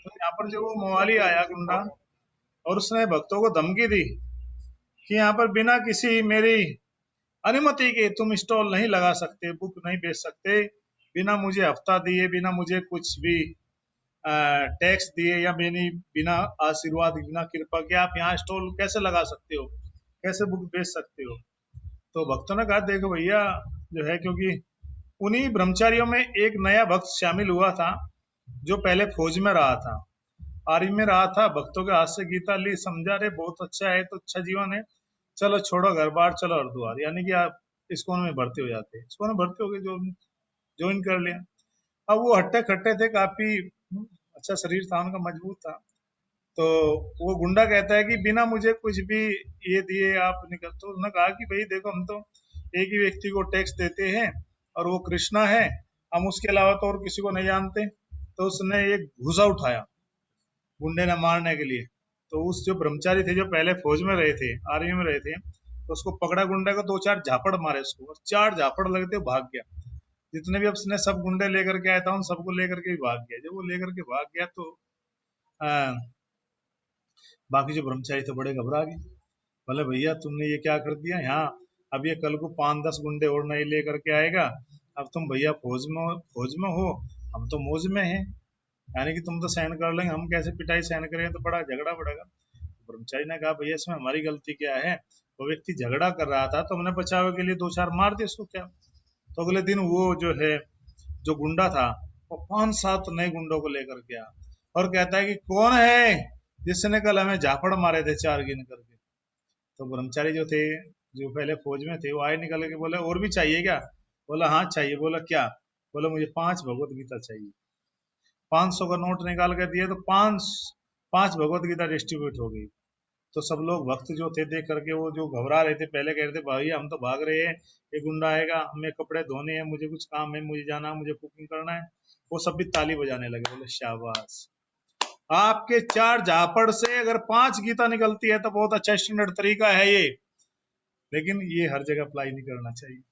तो यहाँ पर जो वो मवाली आया गुंडा, और उसने भक्तों को धमकी दी कि यहाँ पर बिना किसी मेरी अनुमति के तुम स्टॉल नहीं लगा सकते, बुक नहीं बेच सकते, बिना मुझे हफ्ता दिए, बिना मुझे कुछ भी टैक्स दिए, या बिना आशीर्वाद, बिना कृपा के आप यहाँ स्टॉल कैसे लगा सकते हो, कैसे बुक बेच सकते हो। तो भक्तों ने कहा देखो भैया जो है, क्योंकि उन्हीं ब्रह्मचारियों में एक नया भक्त शामिल हुआ था जो पहले फौज में रहा था, आर्मी में रहा था, भक्तों के हाथ से गीता ली, समझा रहे बहुत अच्छा है, तो अच्छा जीवन है, चलो छोड़ो घर बार, चलो हरिद्वार, यानी कि आप इस्कॉन में भर्ती हो जाते हैं, इस्कॉन में भर्ती हो गए, जो ज्वाइन कर लिया। अब वो हट्टे खट्टे थे काफी, अच्छा शरीर था उनका, मजबूत था। तो वो गुंडा कहता है कि बिना मुझे कुछ भी ये दिए आप निकल। तो उन्होंने कहा कि भाई देखो, हम तो एक ही व्यक्ति को टैक्स देते हैं और वो कृष्णा है, हम उसके अलावा तो और किसी को नहीं जानते। तो उसने एक घूसा उठाया गुंडे ने मारने के लिए। तो उस जो ब्रह्मचारी थे जो पहले फौज में रहे थे, आर्मी में रहे थे, तो उसको पकड़ा गुंडे को, दो चार झापड़ मारे उसको, और चार झापड़ लगते भाग गया। जितने भी उसने सब गुंडे लेकर के आया था उन सबको लेकर के भी भाग गया। जब वो लेकर के भाग गया तो आ, बाकी जो ब्रह्मचारी थे बड़े घबरा गए, बोले भैया तुमने ये क्या कर दिया यहाँ, अब ये कल को 5-10 गुंडे और नहीं लेकर के आएगा, अब तुम भैया फौज में हो, हम तो मौज में हैं, यानी कि तुम तो सहन कर लेंगे, हम कैसे पिटाई सहन करें, तो बड़ा झगड़ा पड़ेगा। ब्रह्मचारी ने कहा भैया इसमें हमारी गलती क्या है, वो व्यक्ति झगड़ा कर रहा था तो हमने बचाव के लिए दो चार मार दिए उसको, क्या। तो अगले दिन वो जो है, जो गुंडा था, वो 5-7 नए गुंडों को लेकर के आया और कहता है कि कौन है जिसने कल हमें झापड़ मारे थे चार गिन करके। तो ब्रह्मचारी जो थे, जो पहले फौज में थे, वो आए निकल के, बोले और भी चाहिए क्या। बोला हाँ चाहिए। बोला क्या। बोला मुझे 5 भगवत गीता चाहिए। 500 का नोट निकाल के दिए तो पांच पांच भगवत गीता डिस्ट्रीब्यूट हो गई। तो सब लोग भक्त जो थे देख करके, वो जो घबरा रहे थे, पहले कह रहे थे भाई हम तो भाग रहे हैं, ये गुंडा आएगा, हमें कपड़े धोने हैं, मुझे कुछ काम है, मुझे जाना है, मुझे कुकिंग करना है, वो सब भी ताली बजाने लगे, बोले शाबाश, आपके 4 झापड़ से अगर 5 गीता निकलती है तो बहुत अच्छा स्टैंडर्ड तरीका है ये, लेकिन ये हर जगह अप्लाई नहीं करना चाहिए।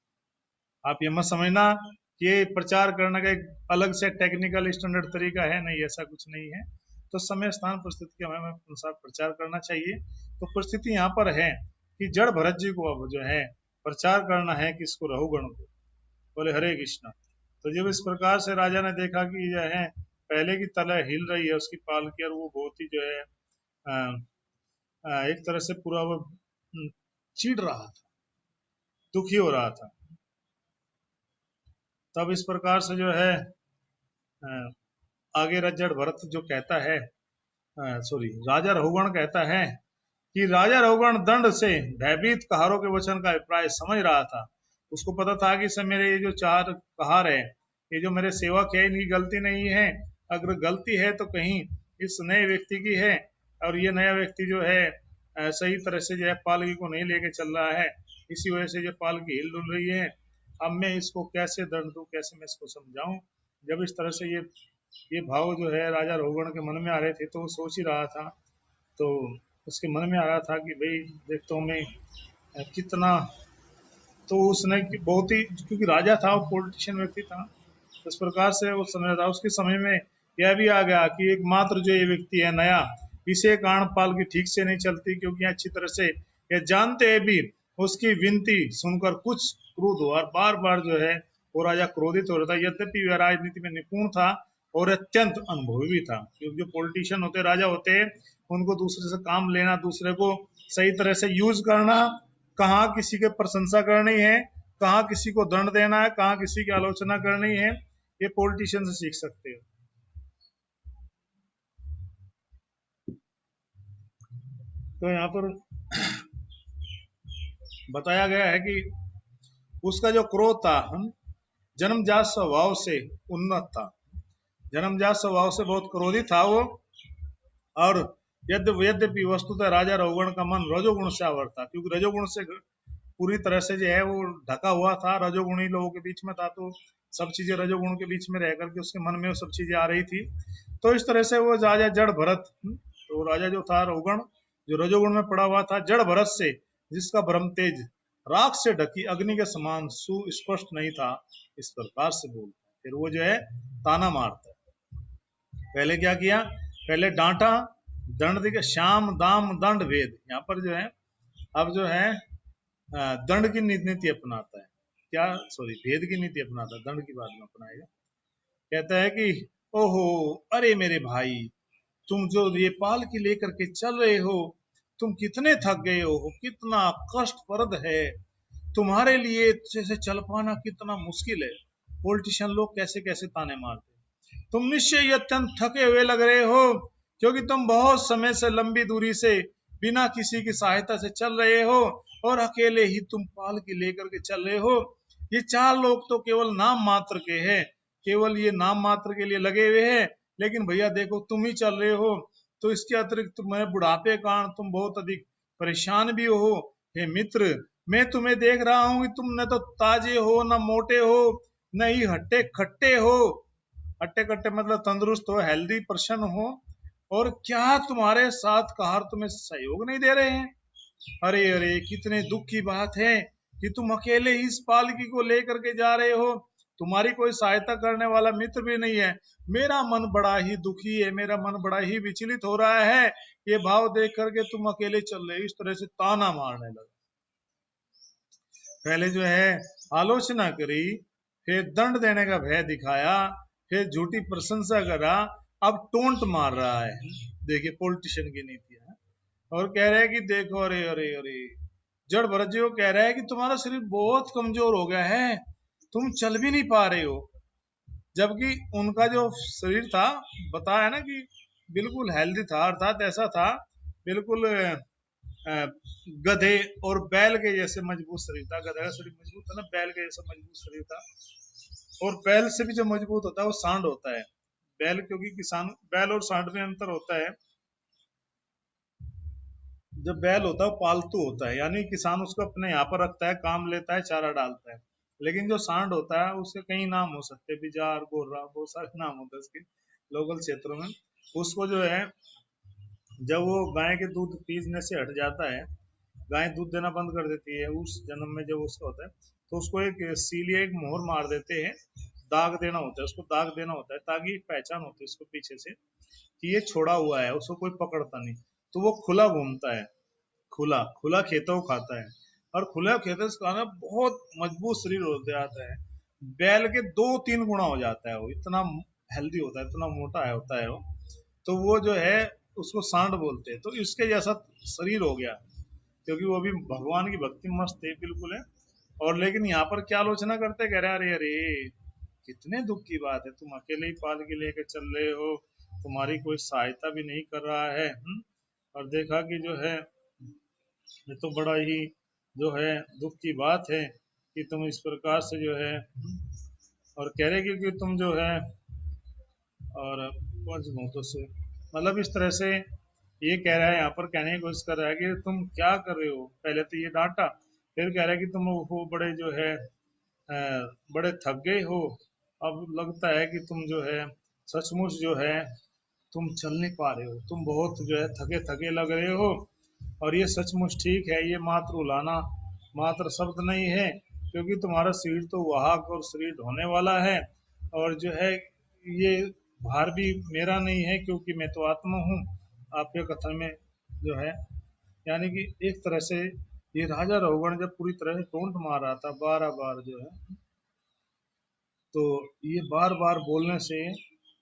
आप ये मत समझना कि ये प्रचार करने का एक अलग से टेक्निकल स्टैंडर्ड तरीका है, नहीं, ऐसा कुछ नहीं है। तो समय स्थान परिस्थिति के हमें अनुसार प्रचार करना चाहिए। तो परिस्थिति यहाँ पर है कि जड़ भरत जी को अब जो है प्रचार करना है, किसको, रहुगण को। बोले हरे कृष्णा। तो जब इस प्रकार से राजा ने देखा कि जो है पहले की तरह हिल रही है उसकी पालकी, और वो बहुत ही जो है एक तरह से पूरा वो चिढ़ रहा था, दुखी हो रहा था। तब इस प्रकार से जो है आगे रजड़ भरत जो कहता है, सॉरी, राजा रहुगण कहता है कि राजा रहुगण दंड से भयभीत कहारों के वचन का अभिप्राय समझ रहा था। उसको पता था कि सब मेरे ये जो 4 कहार है, ये जो मेरे सेवक है, इनकी गलती नहीं है, अगर गलती है तो कहीं इस नए व्यक्ति की है, और ये नया व्यक्ति जो है सही तरह से जो है पालकी को नहीं लेके चल रहा है, इसी वजह से जो पालकी हिल डुल रही है। अब मैं इसको कैसे दंड दूं, कैसे मैं इसको समझाऊं। जब इस तरह से ये भाव जो है राजा रोगण के मन में आ रहे थे, तो वो सोच ही रहा था। तो उसके मन में आ रहा था कि भाई देखता हूँ मैं कितना। तो उसने बहुत ही, क्योंकि राजा था, वो पॉलिटिशियन व्यक्ति था, तो इस प्रकार से वो समझ था। उसके समय में यह भी आ गया कि एकमात्र जो ये व्यक्ति है नया, इसे कारण पाल की ठीक से नहीं चलती, क्योंकि अच्छी तरह से ये जानते हैं भी उसकी विनती सुनकर कुछ क्रोध हो, और बार बार जो है वो राजा क्रोधित हो रहा था। यद्यपि वह राजनीति में निपुण था और अत्यंत अनुभवी भी था, क्योंकि जो पॉलिटिशियन होते, राजा होते हैं, उनको दूसरे से काम लेना, दूसरे को सही तरह से यूज करना, कहाँ किसी के प्रशंसा करनी है, कहाँ किसी को दंड देना है, कहाँ किसी की आलोचना करनी है, ये पॉलिटिशियन से सीख सकते हो। तो यहाँ पर बताया गया है कि उसका जो क्रोध था जन्मजात स्वभाव से उन्नत था, जन्मजात स्वभाव से बहुत क्रोधित था वो। और यद्यपि वस्तुतः राजा रघुगण का मन रजोगुण से आवर था, क्योंकि रजोगुण से पूरी तरह से जो है वो ढका हुआ था, रजोगुणी लोगों के बीच में था, तो सब चीजें रजोगुण के बीच में रह करके उसके मन में वो सब चीजें आ रही थी। तो इस तरह से वो राजा जड़ भरत, तो राजा जो था रघुगण, जो रजोगुण में पड़ा हुआ था, जड़ भरत से, जिसका ब्रह्म तेज राख से ढकी अग्नि के समान सुस्पष्ट नहीं था, इस प्रकार से बोलता है। फिर वो जो है ताना मारता है। पहले क्या किया पहले डांटा, दंड दिया, श्याम दाम दंड भेद। यहाँ पर जो है अब जो है दंड की नीति अपनाता है, क्या सॉरी भेद की नीति अपनाता है, दंड की बात में अपनाएगा। कहता है कि ओहो अरे मेरे भाई, तुम जो ये पालकी लेकर के चल रहे हो, तुम कितने थक गए हो, कितना कष्टप्रद है तुम्हारे लिए, जैसे चल पाना कितना मुश्किल है। पॉलिटिशियन लोग कैसे कैसे ताने मारते, तुम निश्चय अत्यंत थके हुए लग रहे हो, क्योंकि तुम बहुत समय से लंबी दूरी से बिना किसी की सहायता से चल रहे हो, और अकेले ही तुम पालकी लेकर के चल रहे हो। ये चार लोग तो केवल नाम मात्र के हैं, केवल ये नाम मात्र के लिए लगे हुए हैं, लेकिन भैया देखो तुम ही चल रहे हो, तो इसके अतिरिक्त तुम्हें बुढ़ापे के कारण तुम बहुत अधिक परेशान भी हो। हे मित्र, मैं तुम्हें देख रहा हूं कि तुम न तो ताजे हो, न मोटे हो, न ही हट्टे खट्टे हो। हट्टे कट्टे मतलब तंदुरुस्त हो, हेल्दी पर्सन हो, और क्या तुम्हारे साथ कार तुम्हें सहयोग नहीं दे रहे हैं? अरे अरे कितने दुख की बात है कि तुम अकेले ही इस पालकी को लेकर के जा रहे हो, तुम्हारी कोई सहायता करने वाला मित्र भी नहीं है। मेरा मन बड़ा ही दुखी है, मेरा मन बड़ा ही विचलित हो रहा है, ये भाव देख करके तुम अकेले चल रहे हो। इस तरह से ताना मारने लगा। पहले जो है आलोचना करी, फिर दंड देने का भय दिखाया, फिर झूठी प्रशंसा करा, अब टोंट मार रहा है। देखिए पॉलिटिशियन की नीति है। और कह रहे हैं कि देखो अरे अरे अरे, जड़ भरत जी को कह रहा है कि तुम्हारा शरीर बहुत कमजोर हो गया है, तुम चल भी नहीं पा रहे हो। जबकि उनका जो शरीर था बताया ना कि बिल्कुल हेल्दी था, अर्थात ऐसा था बिल्कुल गधे और बैल के जैसे मजबूत शरीर था। गधे का शरीर मजबूत था ना, बैल के जैसा मजबूत शरीर था। और बैल से भी जो मजबूत होता है वो सांड होता है। बैल, क्योंकि किसान, बैल और सांड में अंतर होता है। जब बैल होता है वो पालतू होता है, यानी किसान उसको अपने यहाँ पर रखता है, काम लेता है, चारा डालता है। लेकिन जो सांड होता है उसके कई नाम हो सकते हैं, बिजार, गोर्रा, बहुत सारे नाम होते हैं उसके लोकल क्षेत्रों में। उसको जो है जब वो गाय के दूध पीने से हट जाता है, गाय दूध देना बंद कर देती है उस जन्म में, जब उसका होता है तो उसको एक सीलिए, एक मोहर मार देते हैं, दाग देना होता है, उसको दाग देना होता है, ताकि पहचान होती है उसको पीछे से कि ये छोड़ा हुआ है, उसको कोई पकड़ता नहीं। तो वो खुला घूमता है, खुला खुला खेतों को खाता है, और खुला खेतों से खाना बहुत मजबूत शरीर हो जाता है। बैल के 2-3 गुना हो जाता है, वो इतना हेल्दी होता है, इतना मोटा है होता है वो। तो वो जो है उसको सांड बोलते हैं। तो इसके जैसा शरीर हो गया, क्योंकि वो भी भगवान की भक्ति मस्त है बिल्कुल है। और लेकिन यहाँ पर क्या आलोचना करते, कह रहे अरे अरे कितने दुख की बात है, तुम अकेले ही पाल के लेकर चल रहे हो, तुम्हारी कोई सहायता भी नहीं कर रहा है। और देखा कि जो है ये तो बड़ा ही जो है दुख की बात है कि तुम इस प्रकार से जो है, और कह रहे कि तुम जो है, और पंचभूतों से मतलब इस तरह से ये कह रहा है, यहाँ पर कहने की कोशिश कर रहा है कि तुम क्या कर रहे हो। पहले तो ये डांटा, फिर कह रहा है कि तुम वो बड़े जो है बड़े थक गए हो, अब लगता है कि तुम जो है सचमुच जो है तुम चल नहीं पा रहे हो, तुम बहुत जो है थके थके लग रहे हो। और ये सचमुच ठीक है, ये मात्र उलाना मात्र शब्द नहीं है, क्योंकि तुम्हारा शरीर तो वाहक और शरीर ढोने वाला है। और जो है ये भार भी मेरा नहीं है, क्योंकि मैं तो आत्मा हूँ। आपके कथन में जो है, यानी कि एक तरह से ये राजा रघुगण जब पूरी तरह से टोंट मार रहा था 12 बार जो है, तो ये बार बार बोलने से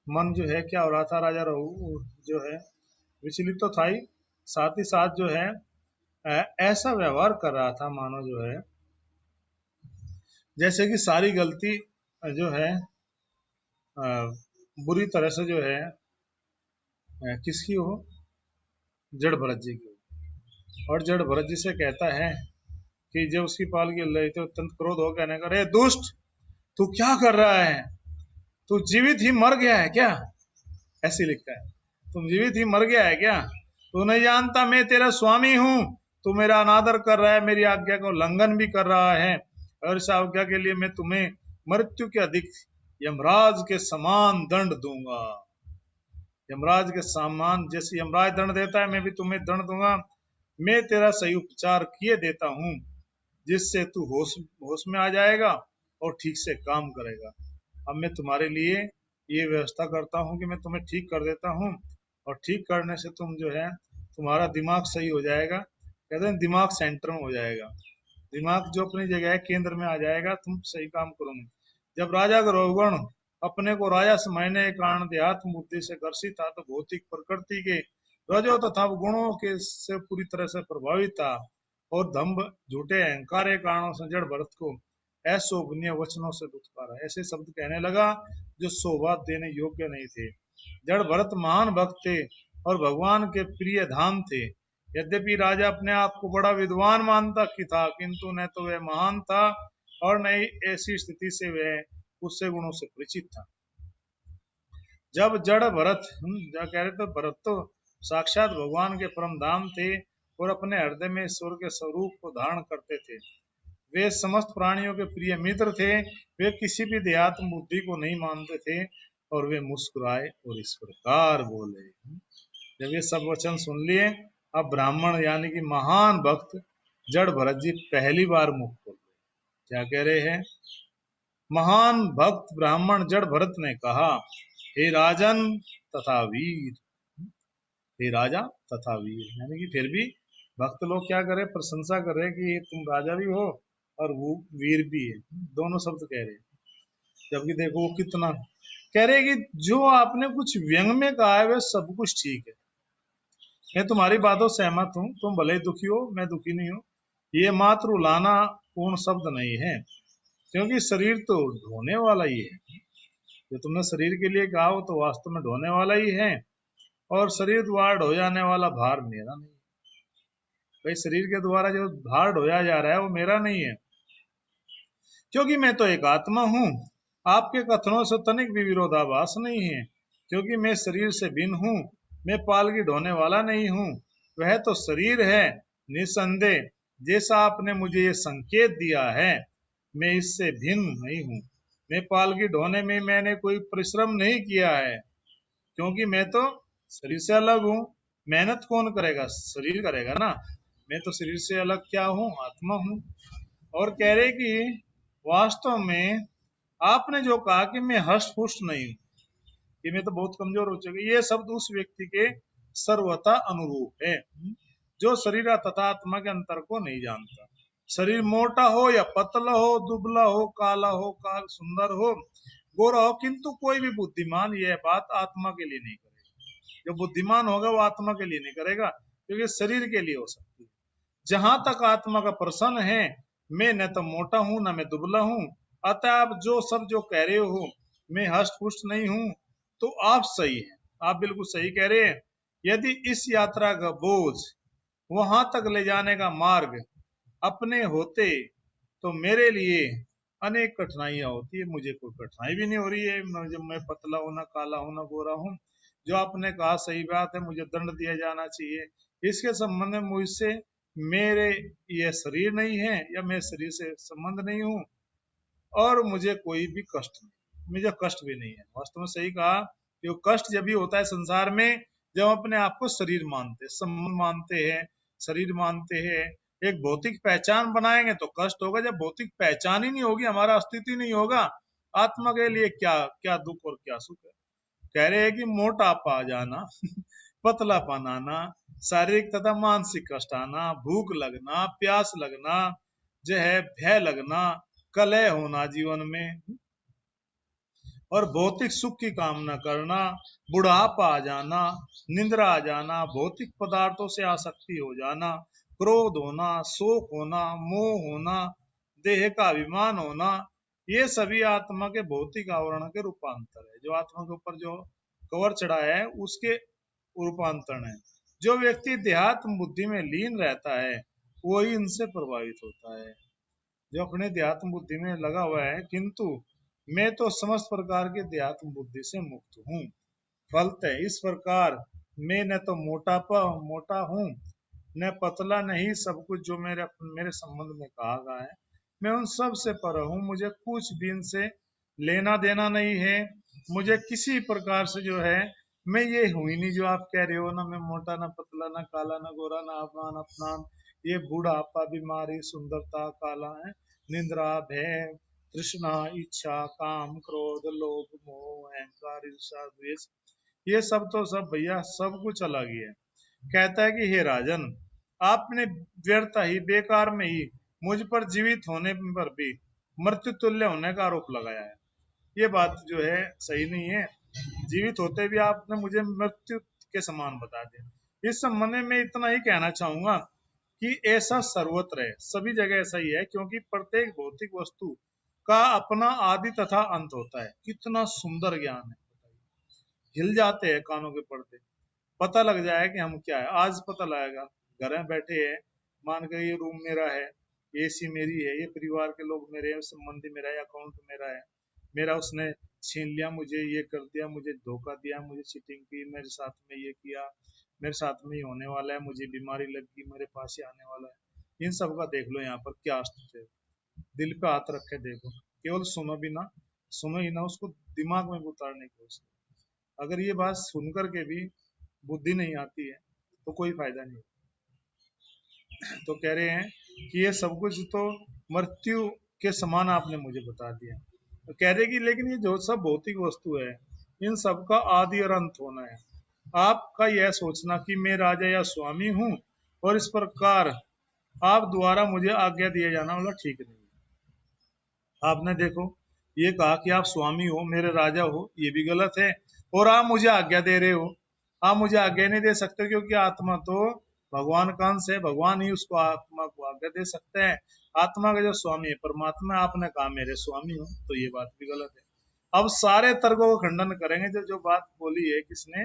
मन जो है क्या हो रहा था, राजा रघु जो है विचलित तो था ही, साथ ही साथ जो है ऐसा व्यवहार कर रहा था मानो जो है जैसे कि सारी गलती जो है बुरी तरह से जो है किसकी हो, जड़ भरत जी की। और जड़ भरत जी से कहता है कि जब उसकी पालकी हिल रही थी, अत्यंत क्रोध हो कहने का, अरे दुष्ट, तू क्या कर रहा है, तू जीवित ही मर गया है क्या? ऐसी लिखता है, तुम जीवित ही मर गया है क्या? तू नहीं जानता मैं तेरा स्वामी हूँ, तू मेरा अनादर कर रहा है, मेरी आज्ञा का उल्लंघन भी कर रहा है, और इस आज्ञा के लिए मैं तुम्हें मृत्यु के अधिक यमराज के समान दंड दूंगा। यमराज के समान जैसे यमराज दंड देता है, मैं भी तुम्हें दंड दूंगा। मैं तेरा सही उपचार किए देता हूँ, जिससे तू होश होश में आ जाएगा और ठीक से काम करेगा। अब मैं तुम्हारे लिए ये व्यवस्था करता हूँ कि मैं तुम्हें ठीक कर देता हूँ, और ठीक करने से तुम जो है तुम्हारा दिमाग सही हो जाएगा। कहते हैं दिमाग सेंटर में हो जाएगा, दिमाग जो अपनी जगह है केंद्र में आ जाएगा, तुम सही काम करोगे। जब राजा का रघुगण अपने को राजा समझने के कारण देहात्म बुद्धि से ग्रसित था, तो भौतिक प्रकृति के रजो तथा गुणों के से पूरी तरह से प्रभावित था, और दंभ झूठे अहंकार के कारणों से जड़ भरत को अशोभनीय वचनों से दुत्कारा, ऐसे शब्द कहने लगा जो शोभा देने योग्य नहीं थे। जड़ भरत महान भक्त थे और भगवान के प्रिय धाम थे। यद्यपि राजा अपने आप को बड़ा विद्वान मानता कि था, किंतु न तो वह महान था और न ही ऐसी स्थिति से वह उससे गुणों से परिचित था। जब जड़ भरत कह रहे थे, भरत तो साक्षात भगवान के परम धाम थे और अपने हृदय में ईश्वर के स्वरूप को धारण करते थे। वे समस्त प्राणियों के प्रिय मित्र थे। वे किसी भी देहात्म बुद्धि को नहीं मानते थे और वे मुस्कुराए और इस प्रकार बोले। जब ये सब वचन सुन लिए, अब ब्राह्मण यानी कि महान भक्त जड़ भरत जी पहली बार मुख खोले। क्या कह रहे हैं? महान भक्त ब्राह्मण जड़ भरत ने कहा, हे राजन तथा वीर, हे राजा तथा वीर, यानी कि फिर भी भक्त लोग क्या करे, प्रशंसा कर रहे कि तुम राजा भी हो और वो वीर भी है, दोनों शब्द कह रहे। जबकि देखो वो कितना कह रहे कि जो आपने कुछ व्यंग में कहा है वह सब कुछ ठीक है, मैं तुम्हारी बातों से सहमत हूँ, तुम भले ही दुखी हो, मैं दुखी नहीं हूँ। ये मात्र उलाना पूर्ण शब्द नहीं है, क्योंकि शरीर तो ढोने वाला ही है। जो तुमने शरीर के लिए कहा हो तो वास्तव में ढोने वाला ही है, और शरीर द्वारा ढो जाने वाला भार मेरा नहीं है। भाई शरीर के द्वारा जो भार ढोया जा रहा है वो मेरा नहीं है, क्योंकि मैं तो एक आत्मा हूँ। आपके कथनों से तनिक भी विरोधाभास नहीं है, क्योंकि मैं शरीर से भिन्न हूँ, मैं पालकी ढोने वाला नहीं हूँ। वह तो शरीर है, निसंदेह जैसा आपने मुझे ये संकेत दिया है, मैं इससे भिन्न नहीं हूँ। मैं पालकी ढोने में मैंने कोई परिश्रम नहीं किया है, क्योंकि मैं तो शरीर से अलग हूँ। मेहनत कौन करेगा? शरीर करेगा ना। मैं तो शरीर से अलग क्या हूँ? आत्मा हूँ। और कह रहे कि वास्तव में आपने जो कहा कि मैं हष्ट पुष्ट नहीं हूँ, कि मैं तो बहुत कमजोर हो चुकी, ये शब्द उस व्यक्ति के सर्वथा अनुरूप है जो शरीर तथा आत्मा के अंतर को नहीं जानता। शरीर मोटा हो या पतला हो, दुबला हो, काला हो, काल सुंदर हो, गोरा हो, किंतु कोई भी बुद्धिमान यह बात आत्मा के लिए नहीं करेगा। जो बुद्धिमान होगा वो आत्मा के लिए नहीं करेगा, क्योंकि शरीर के लिए हो सकती है। जहां तक आत्मा का प्रश्न है, मैं न तो मोटा हूं न मैं दुबला हूं, अतः आप जो सब जो कह रहे हो मैं हष्ट पुष्ट नहीं हूं, तो आप सही हैं, आप बिल्कुल सही कह रहे हैं। यदि इस यात्रा का बोझ वहां तक ले जाने का मार्ग अपने होते तो मेरे लिए अनेक कठिनाइयां होती है। मुझे कोई कठिनाई भी नहीं हो रही है, जब मैं पतला हूं, ना काला हूं, ना गोरा हूं। जो आपने कहा सही बात है, मुझे दंड दिया जाना चाहिए, इसके संबंध में मुझसे मेरे ये शरीर नहीं है या मैं शरीर से संबंध नहीं हूँ, और मुझे कोई भी कष्ट नहीं, मुझे कष्ट भी नहीं है। वास्तव में सही कहा, कि कष्ट जब भी होता है संसार में जब अपने आप को शरीर मानते, संबंध मानते हैं, शरीर मानते हैं, एक भौतिक पहचान बनाएंगे तो कष्ट होगा। जब भौतिक पहचान ही नहीं होगी, हमारा अस्तित्व ही नहीं होगा, आत्मा के लिए क्या क्या दुख और क्या सुख है। कह रहे हैं कि मोटापा आ जाना पतलापन आना, शारीरिक तथा मानसिक कष्ट आना, भूख लगना, प्यास लगना, जो है भय लगना, कलह होना जीवन में, और भौतिक सुख की कामना करना, बुढ़ापा आ जाना, निंद्रा आ जाना, भौतिक पदार्थों से आसक्ति हो जाना, क्रोध होना, शोक होना, मोह होना, देह का अभिमान होना, ये सभी आत्मा के भौतिक आवरण के रूपांतर है। जो आत्मा के ऊपर जो कवर चढ़ा है उसके रूपांतरण है। जो व्यक्ति देहात्म बुद्धि में लीन रहता है वही इनसे प्रभावित होता है, जो अपने देहात्म बुद्धि में लगा हुआ है। किंतु मैं तो समस्त प्रकार के देहात्म बुद्धि से मुक्त हूँ। फलतः इस प्रकार मैं न तो मोटा हूँ, न पतला, नहीं, सब कुछ जो मेरे संबंध में कहा गया है, मैं उन सब से पर हूँ। मुझे कुछ भी इनसे लेना देना नहीं है। मुझे किसी प्रकार से जो है, मैं ये हूं ही नहीं जो आप कह रहे हो, ना मैं मोटा, ना पतला, ना काला, ना गोरा, ना अपमान अपमान, ये बूढ़ापा, बीमारी, सुंदरता, काला है, निंद्रा, भय, तृष्णा, इच्छा, काम, क्रोध, लोभ, मोह, अहंकार, ईर्ष्या, द्वेष, ये सब तो सब भैया सब कुछ अलग ही है। कहता है कि हे राजन, आपने व्यर्थ ही बेकार में ही मुझ पर जीवित होने पर भी मृत्यु तुल्य होने का आरोप लगाया है। ये बात जो है सही नहीं है। जीवित होते भी आपने मुझे मृत्यु के समान बता दिया। इस संबंध में मैं इतना ही कहना चाहूंगा कि ऐसा सर्वत्र है, सभी जगह ऐसा ही है, क्योंकि प्रत्येक भौतिक वस्तु का अपना आदि तथा अंत होता है। कितना सुंदर ज्ञान है, हिल जाते हैं कानों के पर्दे। पता लग जाए कि हम क्या है, आज पता लगेगा। घर में बैठे हैं, मान कर ये रूम मेरा है, एसी मेरी है, ये परिवार के लोग मेरे हैं, संबंधी मेरा है, अकाउंट मेरा है, मेरा उसने छीन लिया, मुझे ये कर दिया, मुझे धोखा दिया, मुझे चीटिंग की, मेरे साथ में ये किया, मेरे साथ में ही होने वाला है, मुझे बीमारी लगी, मेरे पास ही आने वाला है। इन सब का देख लो यहाँ पर क्या अस्तित्व है। दिल पे हाथ रख के देखो, केवल सुनो भी ना, सुनो ही ना, उसको दिमाग में उतारने की कोशिश। अगर ये बात सुनकर के भी बुद्धि नहीं आती है तो कोई फायदा नहीं। तो कह रहे हैं कि ये सब कुछ तो मृत्यु के समान आपने मुझे बता दिया। तो कह रहे कि लेकिन ये जो सब भौतिक वस्तु है, इन सब का आदि और अंत होना है। आपका यह सोचना कि मैं राजा या स्वामी हूं और इस प्रकार आप द्वारा मुझे आज्ञा दिया जाना मतलब ठीक नहीं। आपने देखो ये कहा कि आप स्वामी हो, मेरे राजा हो, ये भी गलत है। और आप मुझे आज्ञा दे रहे हो, आप मुझे आज्ञा नहीं दे सकते, क्योंकि आत्मा तो भगवान का अंश है, भगवान ही उसको आत्मा को आज्ञा दे सकते हैं। आत्मा का जो स्वामी है परमात्मा, आपने कहा मेरे स्वामी हो, तो ये बात भी गलत है। अब सारे तर्कों को खंडन करेंगे। जो जो बात बोली है किसने,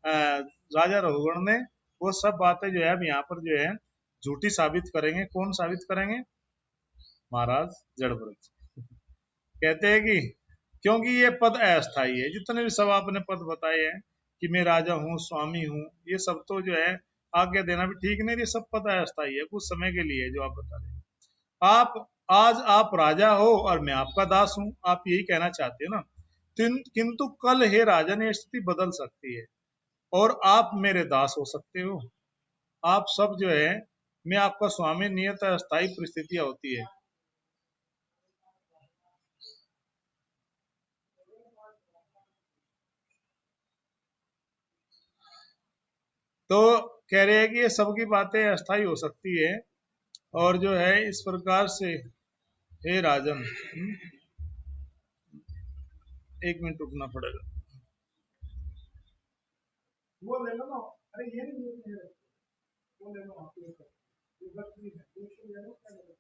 राजा रघुगण ने, वो सब बातें जो है अब यहाँ पर जो है झूठी साबित करेंगे। कौन साबित करेंगे? महाराज जड़भरत कहते हैं कि क्योंकि ये पद अस्थाई है। जितने भी सब आपने पद बताए हैं कि मैं राजा हूँ, स्वामी हूँ, ये सब तो जो है आज्ञा देना भी ठीक नहीं। ये सब पद अस्थाई है, कुछ समय के लिए जो आप बता रहे हैं। आप आज आप राजा हो और मैं आपका दास हूँ, आप यही कहना चाहते हैं ना। किंतु कल हे राजन ये स्थिति बदल सकती है और आप मेरे दास हो सकते हो। आप सब जो है, मैं आपका स्वामी, नियत अस्थाई परिस्थितियां होती है। तो कह रहे हैं कि ये सबकी बातें अस्थाई हो सकती है और जो है इस प्रकार से हे राजन, एक मिनट रुकना पड़ेगा। वो ले लो ना, अरे ये नहीं, वो ले लो आप, ये बस नहीं है, दूसरे ले लो, क्या ले लो?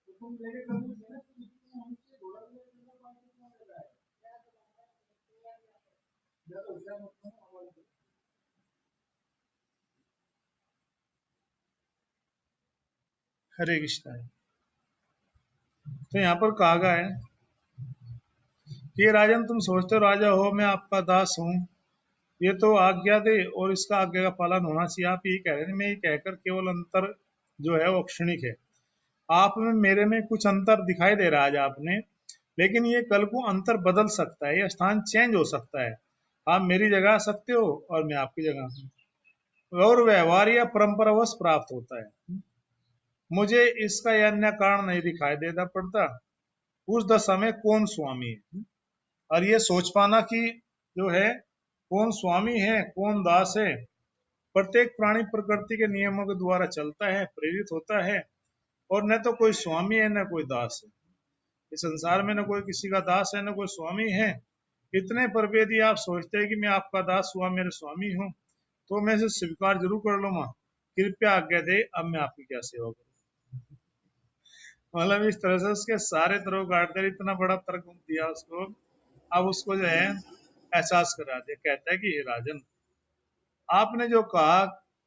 तो तुम लेके कर लो ना, तुम हमसे थोड़ा सा लेना, पाँच कितना ले रहा है? या तो क्या मतलब हमारे, हरे कृष्णा है। तो यहाँ पर कहा गया है कि राजन तुम सोचते हो राजा हो, मैं आपका दास हूँ, ये तो आज्ञा दे और इसका आज्ञा का पालन होना चाहिए। आप यही कह रहे हैं। मैं ये कहकर केवल अंतर जो है वो क्षणिक है। आप में मेरे में कुछ अंतर दिखाई दे रहा है आज आपने, लेकिन ये कल को अंतर बदल सकता है, ये स्थान चेंज हो सकता है। आप मेरी जगह आ सकते हो और मैं आपकी जगह हूँ, और व्यवहार या परंपरावश प्राप्त होता है। मुझे इसका यह अन्य कारण नहीं दिखाई देता पड़ता उस दशा में कौन स्वामी है। और ये सोच पाना कि जो है कौन स्वामी है कौन दास है। प्रत्येक प्राणी प्रकृति के नियमों के द्वारा चलता है, प्रेरित होता है, और न तो कोई स्वामी है न कोई दास है। इस संसार में न कोई किसी का दास है न कोई स्वामी है। इतने पर भी यदि आप सोचते हैं कि मैं आपका दास हुआ, मेरे स्वामी हूँ, तो मैं इसे स्वीकार जरूर कर लूंगा। कृपया आज्ञा दे, अब मैं आपकी क्या सेवा करूँ। मतलब इस तरह से उसके सारे तरह काटते, इतना बड़ा तर्क दिया उसको। अब उसको जो है एहसास करा दिया। कहता है कि हे राजन, आपने जो कहा,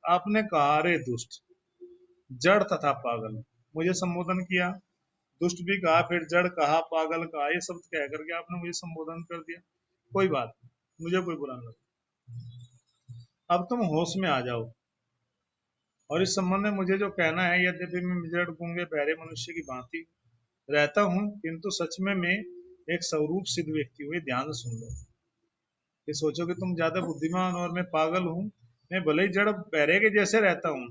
आपने कहा रे दुष्ट, जड़ तथा पागल, मुझे संबोधन किया। दुष्ट भी कहा, फिर जड़ कहा, पागल कहा, ये शब्द कह करके आपने मुझे संबोधन कर दिया। कोई बात नहीं, मुझे कोई बुरा नहीं लगता। अब तुम होश में आ जाओ और इस संबंध में मुझे जो कहना है, यद्यपि मैं विजड़ गूंगे बहरे मनुष्य की भांति रहता हूँ, किंतु सच में मैं एक स्वरूप सिद्ध व्यक्ति हुए। ध्यान से सुन लो। ये सोचो कि तुम ज्यादा बुद्धिमान और मैं पागल हूँ। मैं भले ही जड़ बहरे के जैसे रहता हूँ,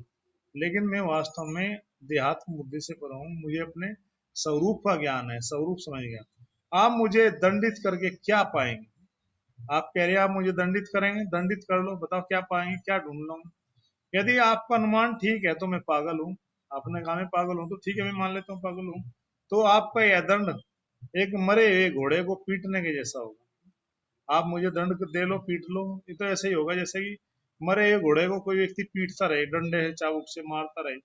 लेकिन मैं वास्तव में देहात्म बुद्धि से पर हूँ। मुझे अपने स्वरूप का ज्ञान है, स्वरूप समझ गया। आप मुझे दंडित करके क्या पाएंगे? आप कह रहे हैं आप मुझे दंडित करेंगे, दंडित कर लो, बताओ क्या पाएंगे, क्या ढूंढ लो। यदि आपका अनुमान ठीक है तो मैं पागल हूँ, आपने कहा मैं पागल हूँ तो ठीक है, मैं मान लेता हूँ पागल हूँ, तो आपका यह दंड एक मरे हुए घोड़े को पीटने के जैसा होगा। आप मुझे दंड दे लो, पीट लो, ये तो ऐसे ही होगा जैसे कि मरे हुए घोड़े को कोई व्यक्ति पीटता रहे, डंडे से चाबुक से मारता रहे,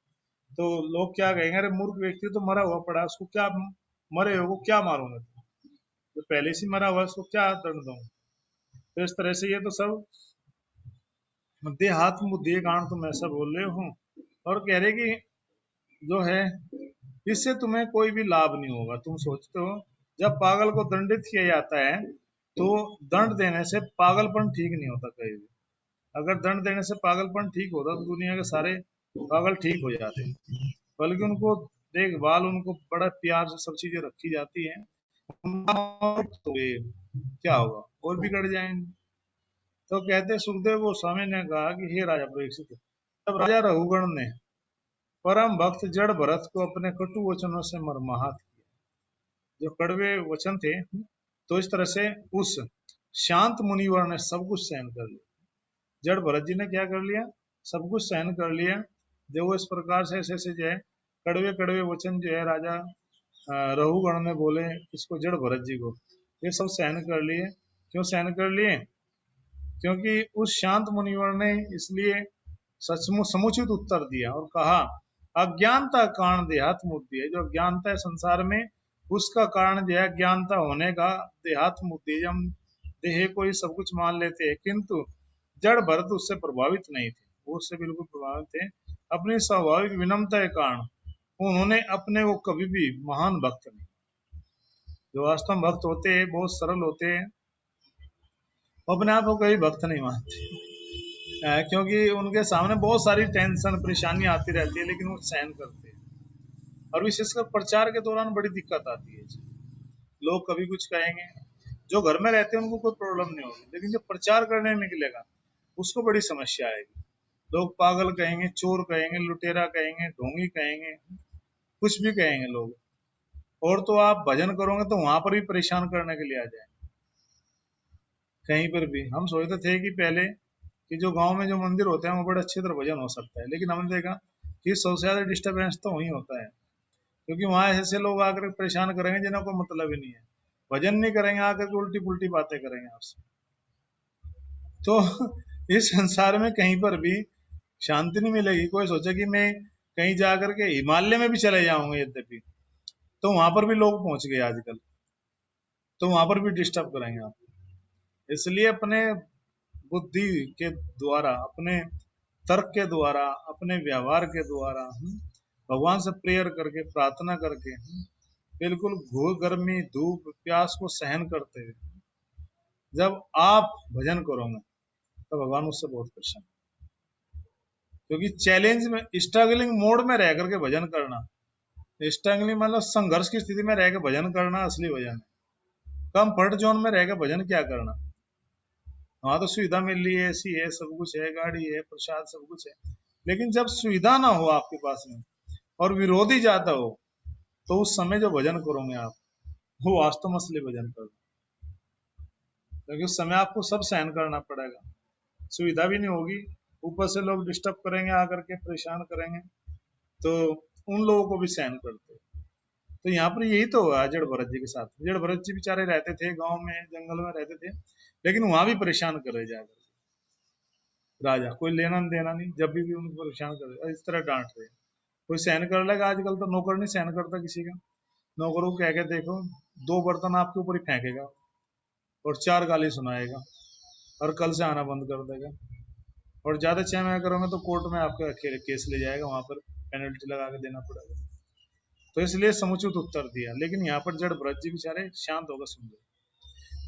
तो लोग क्या कहेंगे, अरे मूर्ख व्यक्ति तो मरा हुआ पड़ा है, उसको क्या, मरे हुए को क्या मारूंगा, तो पहले से मरा हुआ है, उसको क्या दंड दूं। तो इस तरह से ये तो सब देहात्म बुद्धि के कारण तुम ऐसा बोल रहे हो, और कह रहे कि जो है इससे तुम्हें कोई भी लाभ नहीं होगा। तुम सोचते हो जब पागल को दंडित किया जाता है तो दंड देने से पागलपन ठीक नहीं होता कहीं भी। अगर दंड देने से पागलपन ठीक होता तो दुनिया के सारे पागल ठीक हो जाते, बल्कि उनको देखभाल, उनको बड़ा प्यार से सब चीजें रखी जाती है, तो ये क्या होगा, और बिगड़ जाएंगे। तो कहते सुखदेव गोस्वामी ने कहा कि हे राजा परीक्षित, तब राजा रघुगण ने परम भक्त जड़ भरत को अपने कटु वचनों से मरमाहत किया। जो कड़वे वचन थे, तो इस तरह से उस शांत मुनिवर ने सब कुछ सहन कर लिया। जड़ भरत जी ने क्या कर लिया, सब कुछ सहन कर लिया। जो वो इस प्रकार से ऐसे ऐसे जो है कड़वे कड़वे वचन जो है राजा रघुगण ने बोले इसको, जड़ भरत जी को, ये सब सहन कर लिए। क्यों सहन कर लिए, क्योंकि उस शांत मुनिवर ने इसलिए सचमुच समुचित उत्तर दिया और कहा अज्ञानता कारण देहात्म बुद्धि है। जो अज्ञानता है संसार में, उसका कारण जो है अज्ञानता होने का देहात्म बुद्धि है। हम देह को ही सब कुछ मान लेते हैं, किंतु जड़ भरत उससे प्रभावित नहीं थे, वो उससे बिल्कुल प्रभावित थे। अपनी स्वाभाविक विनम्रता के कारण उन्होंने अपने को कभी भी महान भक्त नहीं, जो वास्तव में भक्त होते हैं बहुत सरल होते हैं, वो अपने आप को कभी भक्त नहीं मानते, क्योंकि उनके सामने बहुत सारी टेंशन परेशानी आती रहती है, लेकिन वो सहन करते हैं। और विशेषकर प्रचार के दौरान बड़ी दिक्कत आती है, लोग कभी कुछ कहेंगे, जो घर में रहते हैं उनको कोई प्रॉब्लम नहीं होगी, लेकिन जो प्रचार करने निकलेगा उसको बड़ी समस्या आएगी। लोग पागल कहेंगे, चोर कहेंगे, लुटेरा कहेंगे, ढोंगी कहेंगे, कुछ भी कहेंगे लोग। और तो आप भजन करोगे तो वहां पर भी परेशान करने के लिए आ जाए, कहीं पर भी। हम सोचते थे कि पहले कि जो गांव में जो मंदिर होते हैं वो बड़े अच्छी तरह भजन हो सकता है, लेकिन हमने देखा कि 100 से ज्यादा डिस्टर्बेंस तो वही होता है, क्योंकि वहां ऐसे लोग आकर परेशान करेंगे जिन्हें कोई मतलब ही नहीं है, भजन नहीं करेंगे, आकर के उल्टी पुल्टी बातें करेंगे आपसे। तो इस संसार में कहीं पर भी शांति नहीं मिलेगी। कोई सोचे कि मैं कहीं जाकर के हिमालय में भी चले जाऊंगा यद्यपि, तो वहां पर भी लोग पहुंच गए आजकल, तो वहां पर भी डिस्टर्ब करेंगे आप। इसलिए अपने बुद्धि के द्वारा, अपने तर्क के द्वारा, अपने व्यवहार के द्वारा भगवान से प्रेयर करके, प्रार्थना करके, बिल्कुल गर्मी धूप प्यास को सहन करते हुए जब आप भजन करोगे तो भगवान उससे बहुत प्रसन्न, क्योंकि चैलेंज में स्ट्रगलिंग मोड में रह करके भजन करना, स्ट्रगलिंग मतलब संघर्ष की स्थिति में रह के भजन करना असली भजन है। कंफर्ट जोन में रह के भजन क्या करना, वहां तो सुविधा मिल रही है, ऐसी है, सब कुछ है, गाड़ी है, प्रसाद, सब कुछ है, लेकिन जब सुविधा ना हो आपके पास में और विरोधी ज्यादा हो, तो उस समय जो भजन करोगे आप, वो वास्तव में असली भजन करो, क्योंकि उस समय आपको सब सहन करना पड़ेगा, सुविधा भी नहीं होगी, ऊपर से लोग डिस्टर्ब करेंगे, आकर के परेशान करेंगे, तो उन लोगों को भी सहन करते। तो यहाँ पर यही तो हुआ जड़ भरत जी के साथ। जड़ भरत जी बेचारे रहते थे गांव में, जंगल में रहते थे, लेकिन वहां भी परेशान कर रहे जाकर राजा, कोई लेना देना नहीं, जब भी उनको परेशान कर रहे इस तरह डांट रहे। कोई सहन कर लेगा, आजकल तो नौकर नहीं सहन करता किसी का, नौकरों को कह के देखो, 2 बर्तन आपके ऊपर ही फेंकेगा और 4 गाली सुनाएगा और कल से आना बंद कर देगा, और ज्यादा चैम करोगे तो कोर्ट में आपका केस ले जाएगा, वहां पर पेनल्टी लगा के देना पड़ेगा। तो इसलिए समुचित उत्तर दिया, लेकिन यहाँ पर जड़ भरत जी बेचारे शांत होकर सुन गए,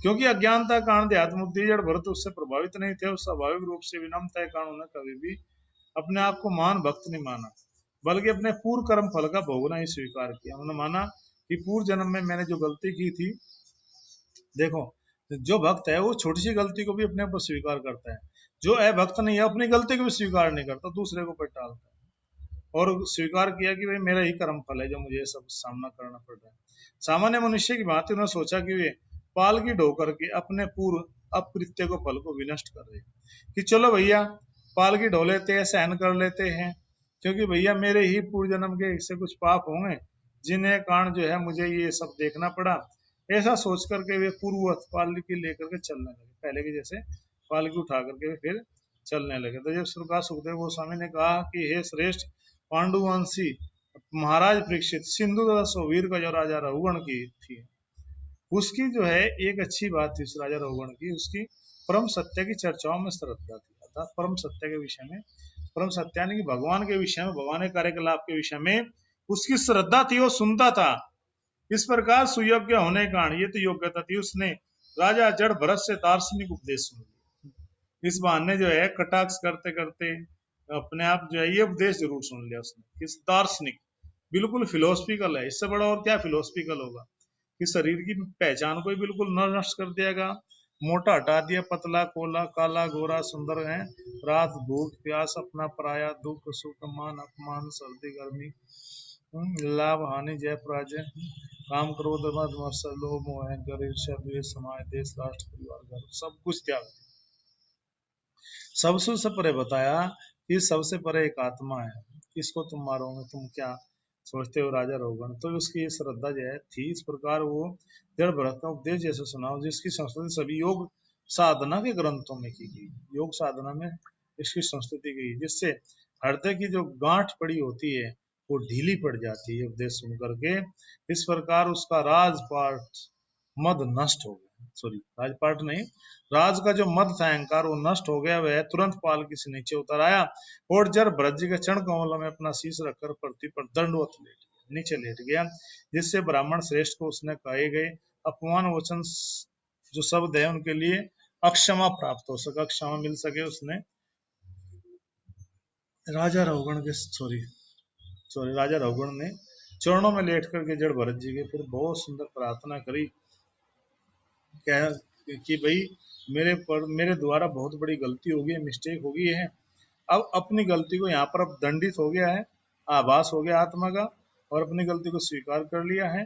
क्योंकि अज्ञानता कारण देहात्म बुद्धि जड़ भरत उससे प्रभावित नहीं थे, और स्वाभाविक रूप से विनम्रता के कारण उन्हें कभी भी अपने आप को महान भक्त नहीं माना, बल्कि अपने पूर्व कर्म फल का भोगना ही स्वीकार किया। उन्होंने माना कि पूर्व जन्म में मैंने जो गलती की थी, देखो जो भक्त है वो छोटी सी गलती को भी अपने ऊपर स्वीकार करता है, जो अभक्त नहीं है अपनी गलती को भी स्वीकार नहीं करता, दूसरे को पर टालता है, और स्वीकार किया कि भाई मेरा ही कर्म फल है जो मुझे सब सामना करना पड़ रहा है। सामान्य मनुष्य की भांति उन्होंने सोचा कि वे पालकी ढो करके अपने पूर्व अप्रित्य को फल को विनष्ट कर रहे कि चलो भैया पालकी ढो लेते हैं, सहन कर लेते हैं, क्योंकि भैया मेरे ही पूर्व जन्म के इससे कुछ पाप होंगे जिन्हें कारण जो है मुझे ये सब देखना पड़ा। ऐसा सोच करके वे पूर्ववत पालकी लेकर के चलने लगे, पहले के जैसे पालकी उठा करके वे फिर चलने लगे। तो जब श्री सुखदेव गोस्वामी ने कहा कि हे श्रेष्ठ पांडुवंशी महाराज परीक्षित, सिंधु तथा सोवीर का जो राजा रघुगण की थी, उसकी जो है एक अच्छी बात थी उस राजा रघुगण की, उसकी परम सत्य की चर्चाओं में श्रद्धा थी, अर्थात परम सत्य के विषय में, परम सत्य यानी कि भगवान के विषय में, भगवान के कार्यकलाप के विषय में उसकी श्रद्धा थी, वो सुनता था। इस प्रकार सुयोग्य होने के कारण, ये तो योग्यता थी, उसने राजा जड़ भरत से दार्शनिक उपदेश सुन लिया। इस बहाने जो है कटाक्ष करते करते अपने आप जो है ये उपदेश जरूर सुन लिया उसने। इस दार्शनिक बिल्कुल फिलोसफिकल है, इससे बड़ा और क्या फिलोसफिकल होगा कि शरीर की पहचान को ही बिल्कुल नष्ट कर दिएगा, मोटा हटा दिया, पतला कोला काला गोरा सुंदर है, रात भूख प्यास अपना पराया, दुख सुख मान अपमान सर्दी गर्मी, लाभ हानि जय पराजय, काम क्रोध मद मत्सर लोभ मोह अहंकार ईर्ष्या द्वेष समाज देश राष्ट्र परिवार घर सब कुछ त्याग, सबसे से परे बताया कि सबसे परे एक आत्मा है, इसको तुम मारोगे, तुम क्या सोचते हो राजा रघुगण। तो उसकी ये श्रद्धा जो है थी। इस प्रकार वो जड़ भरत का उपदेश जैसे सुनाओ, जिसकी संस्कृति सभी योग साधना के ग्रंथों में की गई, योग साधना में इसकी संस्कृति की, जिससे हृदय की जो गांठ पड़ी होती है वो ढीली पड़ जाती है उपदेश सुन करके। इस प्रकार उसका राजपाट मद नष्ट हो गया, सॉरी राजपाट नहीं, राज का जो मद था अहंकार वो नष्ट हो गया। वह तुरंत पालकी से नीचे उतर आया और जब भरत जी के चरण कमल में अपना शीश रखकर पृथ्वी पर दंडवत नीचे लेट गया, जिससे ब्राह्मण श्रेष्ठ को उसने कहे गए अपमान वचन जो शब्द है उनके लिए अक्षमा प्राप्त हो सके, क्षमा मिल सके। उसने राजा रघुगण के सॉरी राजा रघुगण ने चरणों में लेट करके जड़ भरत जी के फिर बहुत सुंदर प्रार्थना करी कि भाई मेरे द्वारा बहुत बड़ी गलती हो गई है, मिस्टेक हो गई है, अब अपनी गलती को यहाँ पर अब दंडित हो गया है, आभास हो गया आत्मा का और अपनी गलती को स्वीकार कर लिया है।